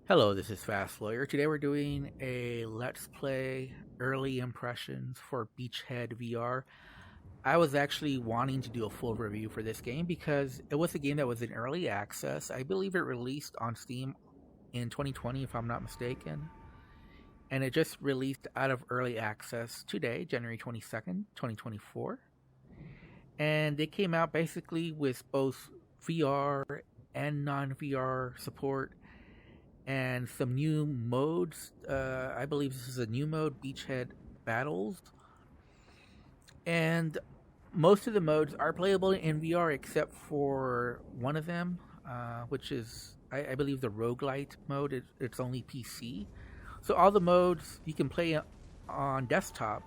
Hello, this is Fast Lawyer. Today we're doing a Let's Play early impressions for BeachHead VR. I was actually wanting to do a full review for this game because it was a game that was in early access. I believe it released on Steam in 2020, if I'm not mistaken. And it just released out of early access today, January 22nd, 2024. And it came out basically with both VR and non-VR support and some new modes. I believe this is a new mode, BeachHead Battles. And most of the modes are playable in VR except for one of them, which is, I believe, the roguelite mode. It's only PC. So all the modes you can play on desktop,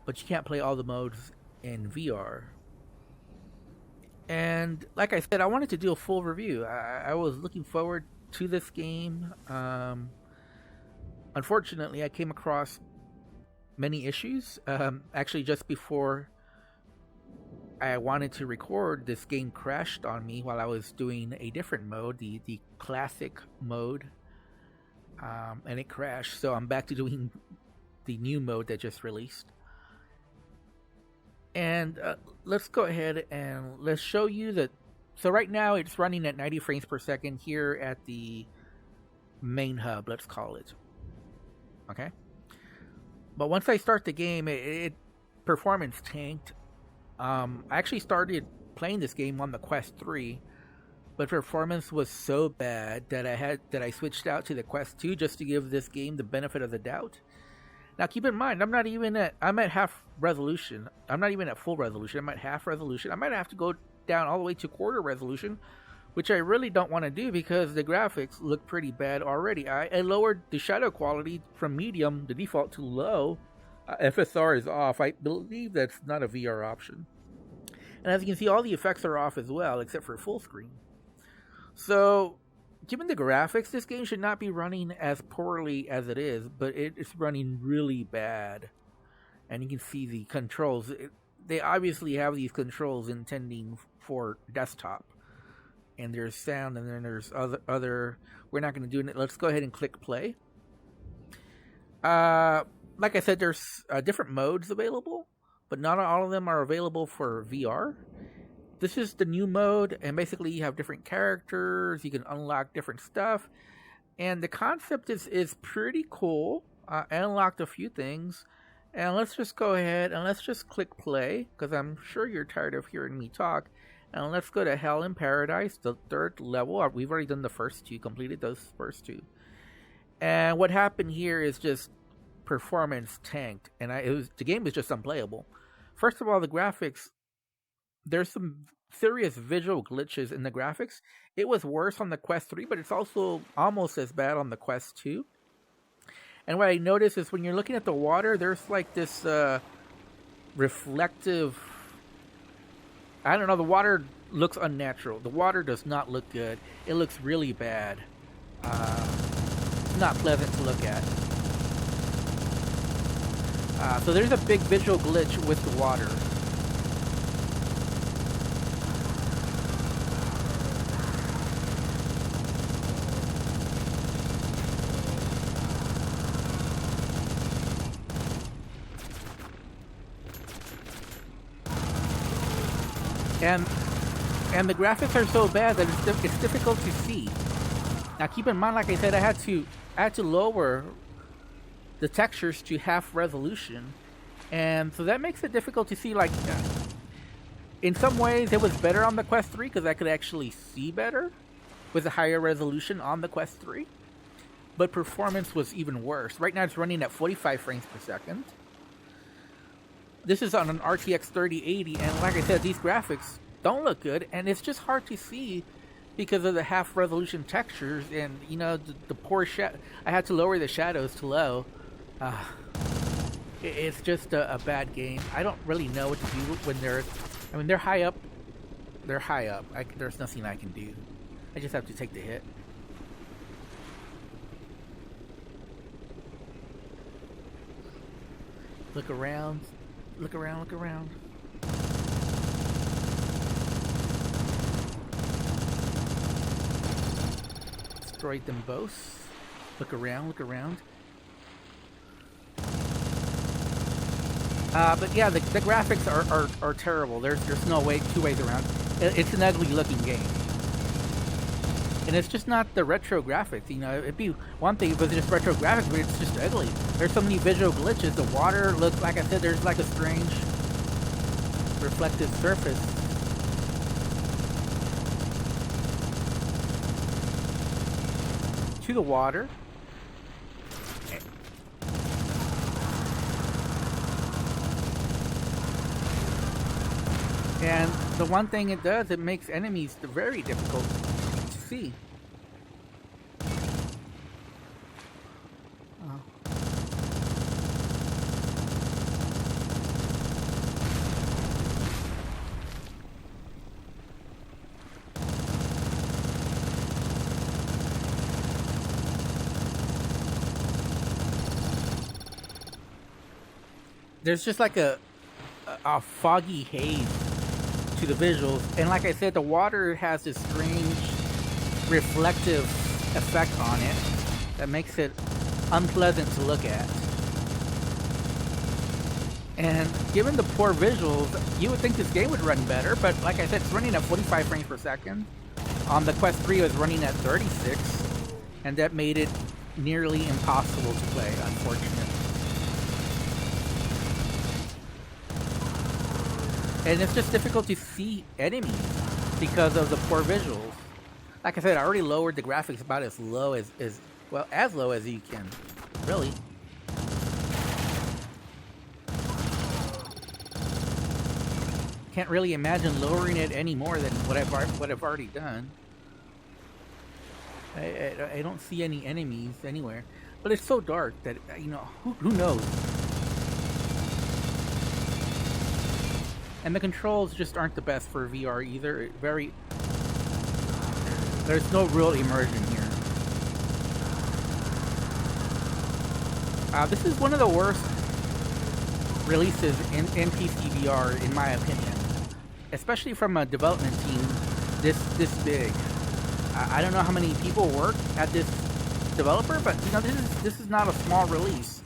but you can't play all the modes in VR. And like I said, I wanted to do a full review. I was looking forward to this game. Unfortunately, I came across many issues. Actually, just before I wanted to record, this game crashed on me while I was doing a different mode, the classic mode, and it crashed. So I'm back to doing the new mode that just released. And let's go ahead and let's show you that. So right now it's running at 90 frames per second here at the main hub, let's call it. Okay? But once I start the game, it performance tanked. I actually started playing this game on the Quest 3, but performance was so bad that I switched out to the Quest 2 just to give this game the benefit of the doubt. Now keep in mind, I'm at half resolution. I'm not even at full resolution. I'm at half resolution. I might have to go down all the way to quarter resolution, which I really don't want to do because the graphics look pretty bad already. I lowered the shadow quality from medium, the default, to low. FSR is off. I believe that's not a VR option. And as you can see, all the effects are off as well, except for full screen. So, given the graphics, this game should not be running as poorly as it is, but it's running really bad. And you can see the controls. They obviously have these controls intending for desktop. And there's sound, and then there's other. We're not going to do it. Let's go ahead and click play. Like I said, there's different modes available, but not all of them are available for VR. This is the new mode, and basically you have different characters. You can unlock different stuff, and the concept is pretty cool. I unlocked a few things. And let's just go ahead and let's just click play, because I'm sure you're tired of hearing me talk. And let's go to Hell in Paradise, the third level. We've already done the first two, completed those first two. And what happened here is just performance tanked, and the game was just unplayable. First of all, the graphics, there's some serious visual glitches in the graphics. It was worse on the Quest 3, but it's also almost as bad on the Quest 2. And what I noticed is when you're looking at the water, there's like this reflective. I don't know, the water looks unnatural. The water does not look good. It looks really bad. Not pleasant to look at. So there's a big visual glitch with the water. And the graphics are so bad that it's difficult to see. Now keep in mind, like I said, I had to lower the textures to half resolution, and so that makes it difficult to see. Like in some ways it was better on the Quest 3 because I could actually see better with a higher resolution on the Quest 3, but performance was even worse. Right now it's running at 45 frames per second. This is on an RTX 3080, and like I said, these graphics don't look good, and it's just hard to see because of the half resolution textures, and you know, the poor shadow. I had to lower the shadows to low. It's just a bad game. I don't really know what to do when they're high up. They're high up. There's nothing I can do. I just have to take the hit. Look around. Look around, look around. destroyed them both. Look around, look around. But yeah, the graphics are terrible. There's no way, two ways around. It's an ugly looking game. And it's just not the retro graphics, you know. It'd be one thing if it was just retro graphics, but it's just ugly. There's so many visual glitches. The water looks, like I said, there's like a strange reflective surface. To the water. And the one thing it does, it makes enemies very difficult to see. There's just like a foggy haze to the visuals, and like I said, the water has this strange reflective effect on it that makes it unpleasant to look at. And given the poor visuals, you would think this game would run better, but like I said, it's running at 45 frames per second. The Quest 3 was running at 36, and that made it nearly impossible to play, unfortunately. And it's just difficult to see enemies because of the poor visuals. Like I said, I already lowered the graphics about as low as low as you can, really. Can't really imagine lowering it any more than what I've already done. I don't see any enemies anywhere, but it's so dark that, you know, who knows. And the controls just aren't the best for VR either. There's no real immersion here. This is one of the worst releases in PC VR, in my opinion. Especially from a development team this big. I don't know how many people work at this developer, but you know, this is not a small release.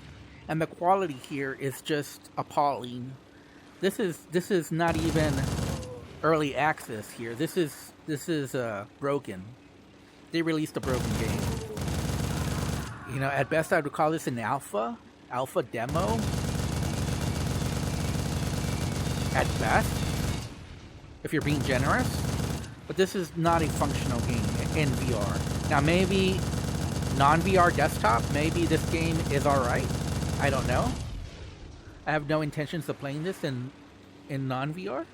And the quality here is just appalling. This is not even early access here. This is broken. They released a broken game. You know, at best I would call this an alpha demo. At best, if you're being generous. But this is not a functional game in VR. Now maybe non-VR desktop, maybe this game is alright. I don't know. I have no intentions of playing this in non-VR.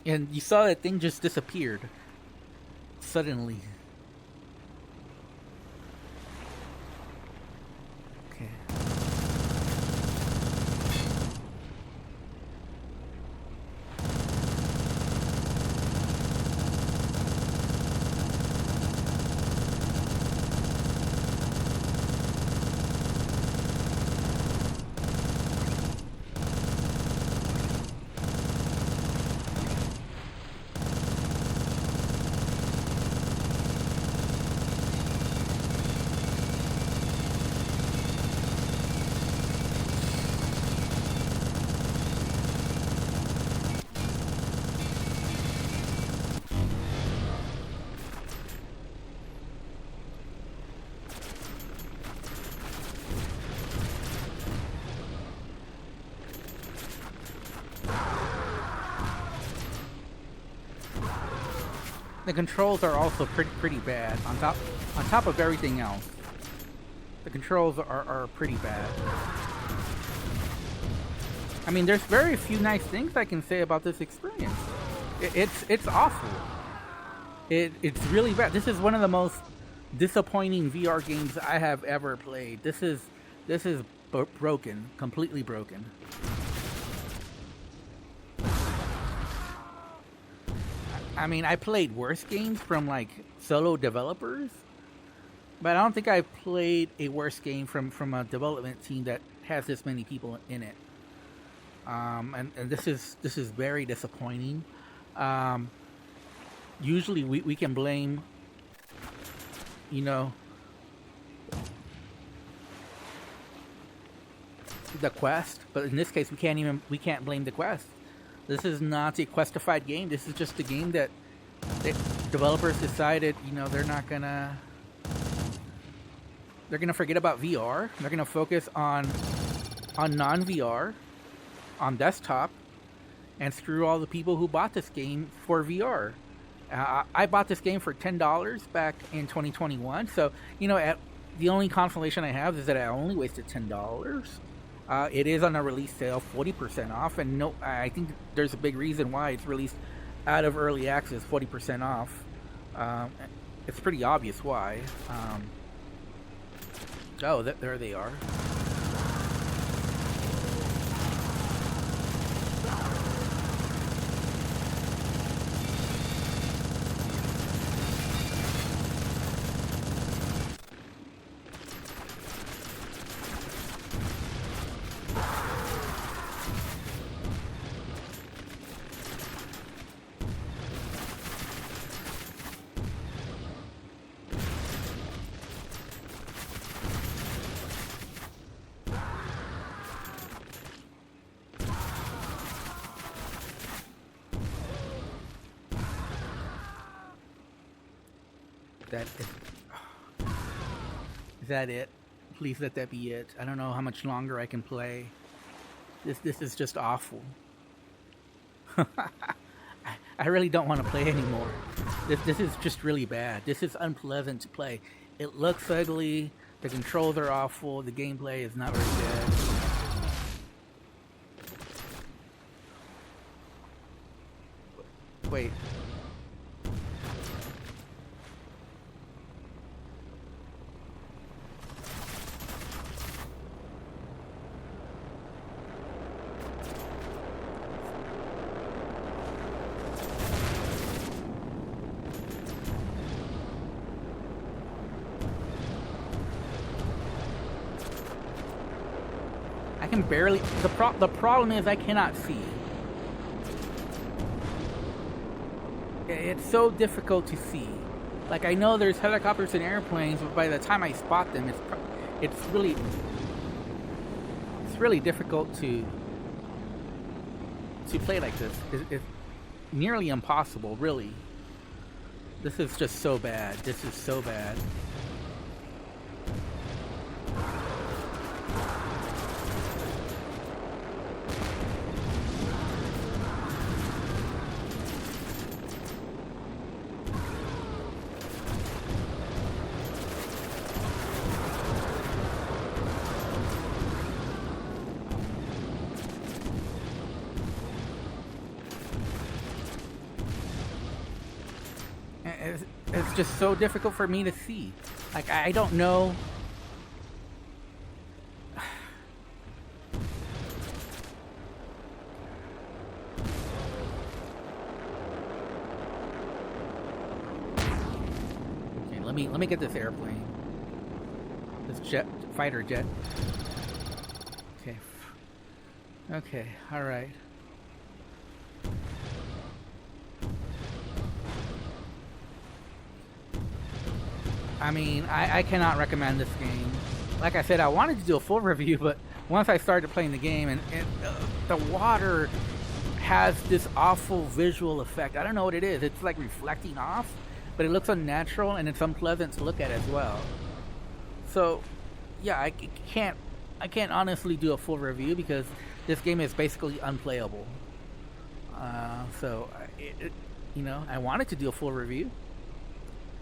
And you saw that thing just disappeared suddenly. Okay. The controls are also pretty bad. On top of everything else, the controls are pretty bad. I mean, there's very few nice things I can say about this experience. It's awful. It's really bad. This is one of the most disappointing VR games I have ever played. This is broken, completely broken. I mean, I played worse games from like solo developers, but I don't think I've played a worse game from a development team that has this many people in it. and this is very disappointing. Um, Usually we can blame, you know, the quest, but in this case we can't blame the quest. This is not a questified game. This is just a game that the developers decided, they're gonna forget about VR. They're gonna focus on non-VR, on desktop, and screw all the people who bought this game for VR. I bought this game for $10 back in 2021. So the only consolation I have is that I only wasted $10. It is on a release sale, 40% off, and no, I think there's a big reason why it's released out of early access, 40% off. It's pretty obvious why. There they are. Is that it? Please let that be it. I don't know how much longer I can play. This is just awful. I really don't want to play anymore. This is just really bad. This is unpleasant to play. It looks ugly. The controls are awful. The gameplay is not very good. Wait. I can barely. The problem is I cannot see. It's so difficult to see. Like, I know there's helicopters and airplanes, but by the time I spot them, it's really difficult to play like this. It's nearly impossible, really. This is just so bad. This is so bad. It's just so difficult for me to see. Like, I don't know. Okay, let me get this airplane. This fighter jet. Okay. Okay, all right. I mean, I cannot recommend this game. Like I said, I wanted to do a full review, but once I started playing the game, and the water has this awful visual effect. I don't know what it is. It's like reflecting off, but it looks unnatural, and it's unpleasant to look at as well. So, yeah, I can't honestly do a full review because this game is basically unplayable. I wanted to do a full review.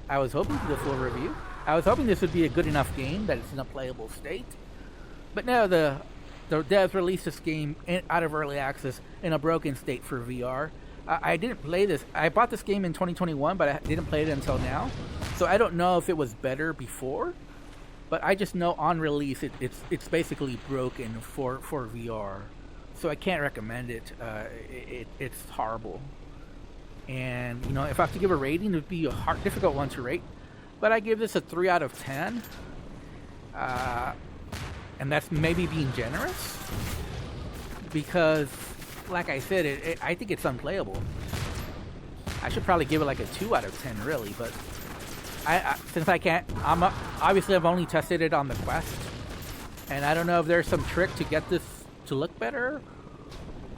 I was hoping to do a full review. I was hoping this would be a good enough game that it's in a playable state. But no, the devs released this game out of early access in a broken state for VR. I didn't play this. I bought this game in 2021, but I didn't play it until now. So I don't know if it was better before. But I just know on release it's basically broken for VR. So I can't recommend it. It's horrible. And, if I have to give a rating, it would be a difficult one to rate. But I give this a 3 out of 10. And that's maybe being generous. because, like I said, I think it's unplayable. I should probably give it like a 2 out of 10, really, but since I can't, obviously I've only tested it on the Quest, and I don't know if there's some trick to get this to look better,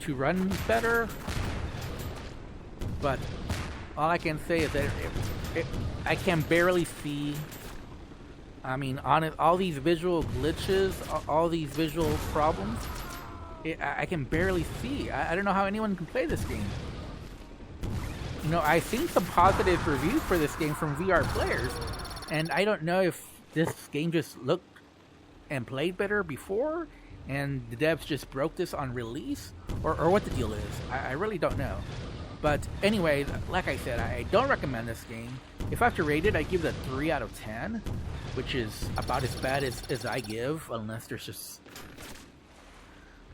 to run better, but all I can say is that I can barely see. I mean, all these visual glitches, all these visual problems, I can barely see. I don't know how anyone can play this game. You know, I've seen some positive reviews for this game from VR players, and I don't know if this game just looked and played better before, and the devs just broke this on release, or what the deal is. I really don't know. But anyway, like I said, I don't recommend this game. If I have to rate it, I give it a 3 out of 10, which is about as bad as I give, unless there's just...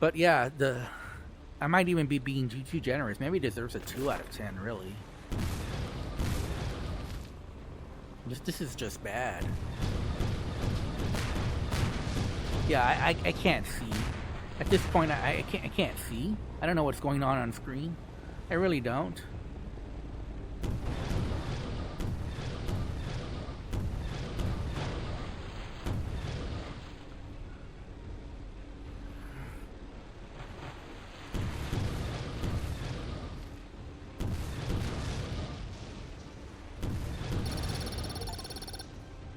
But yeah, I might even be being too generous. Maybe it deserves a 2 out of 10, really. This is just bad. Yeah, I can't see. At this point, I can't see. I don't know what's going on screen. I really don't.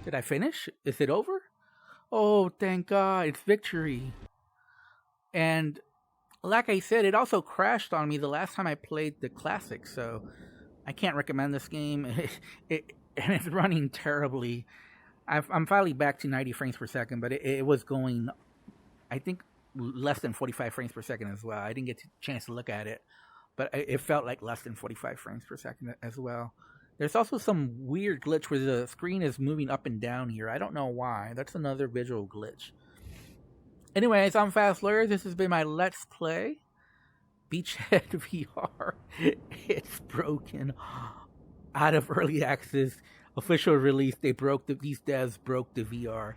Did I finish? Is it over? Oh, thank God, it's victory. And like I said, it also crashed on me the last time I played the classic, so I can't recommend this game. And it's running terribly. I'm finally back to 90 frames per second, but it was going, I think, less than 45 frames per second as well. I didn't get a chance to look at it, but it felt like less than 45 frames per second as well. There's also some weird glitch where the screen is moving up and down here. I don't know why. That's another visual glitch. Anyways, I'm Fast Lawyer. This has been my Let's Play BeachHead VR. It's broken. Out of early access, official release, these devs broke the VR.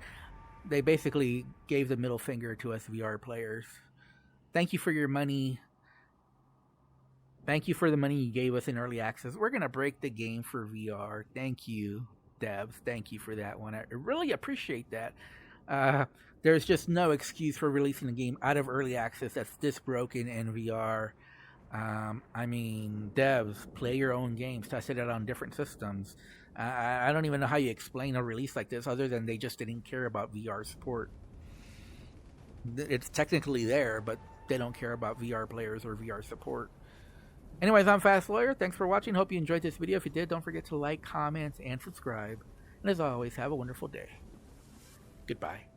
They basically gave the middle finger to us VR players. Thank you for your money. Thank you for the money you gave us in early access. We're going to break the game for VR. Thank you, devs. Thank you for that one. I really appreciate that. There's just no excuse for releasing a game out of early access that's this broken in VR. I mean, devs, play your own games. Test it out on different systems. I don't even know how you explain a release like this other than they just didn't care about VR support. It's technically there, but they don't care about VR players or VR support. Anyways, I'm Fast Lawyer. Thanks for watching. Hope you enjoyed this video. If you did, don't forget to like, comment, and subscribe. And as always, have a wonderful day. Goodbye.